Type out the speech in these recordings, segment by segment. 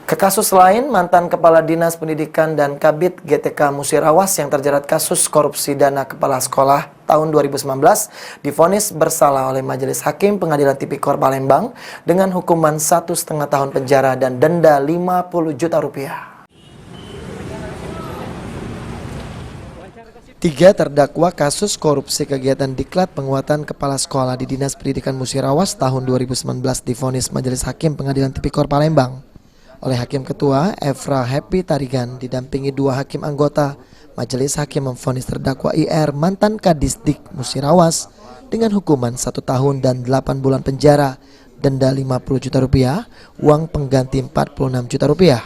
Ke kasus lain, mantan Kepala Dinas Pendidikan dan Kabid GTK Musirawas yang terjerat kasus korupsi dana kepala sekolah tahun 2019 divonis bersalah oleh Majelis Hakim Pengadilan Tipikor Palembang dengan hukuman 1,5 tahun penjara dan denda 50 juta rupiah. 3 terdakwa kasus korupsi kegiatan diklat penguatan kepala sekolah di Dinas Pendidikan Musirawas tahun 2019 divonis Majelis Hakim Pengadilan Tipikor Palembang oleh Hakim Ketua Efra Happy Tarigan didampingi 2 hakim anggota. Majelis Hakim memvonis terdakwa IR mantan Kadisdik Musirawas dengan hukuman 1 tahun dan 8 bulan penjara, denda 50 juta rupiah, uang pengganti 46 juta rupiah.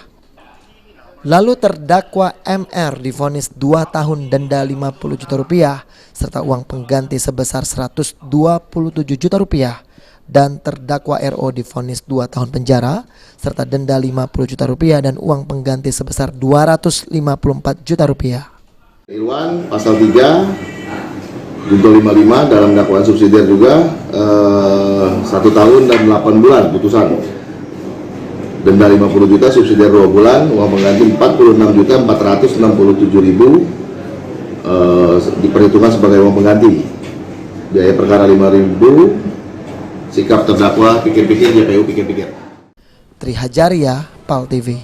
Lalu terdakwa MR divonis 2 tahun denda 50 juta rupiah serta uang pengganti sebesar 127 juta rupiah. Dan terdakwa RO divonis 2 tahun penjara serta denda 50 juta rupiah dan uang pengganti sebesar 254 juta rupiah. Irwan pasal 3 junto 55 dalam dakwaan subsidiar juga 1 tahun dan 8 bulan putusan, denda 50 juta, subsidiar 2 bulan, uang pengganti 46.467.000 diperhitungkan sebagai uang pengganti, biaya perkara 5.000. Sikap terdakwa pikir-pikir, JPU pikir-pikir. Tri Hajaria, PAL TV.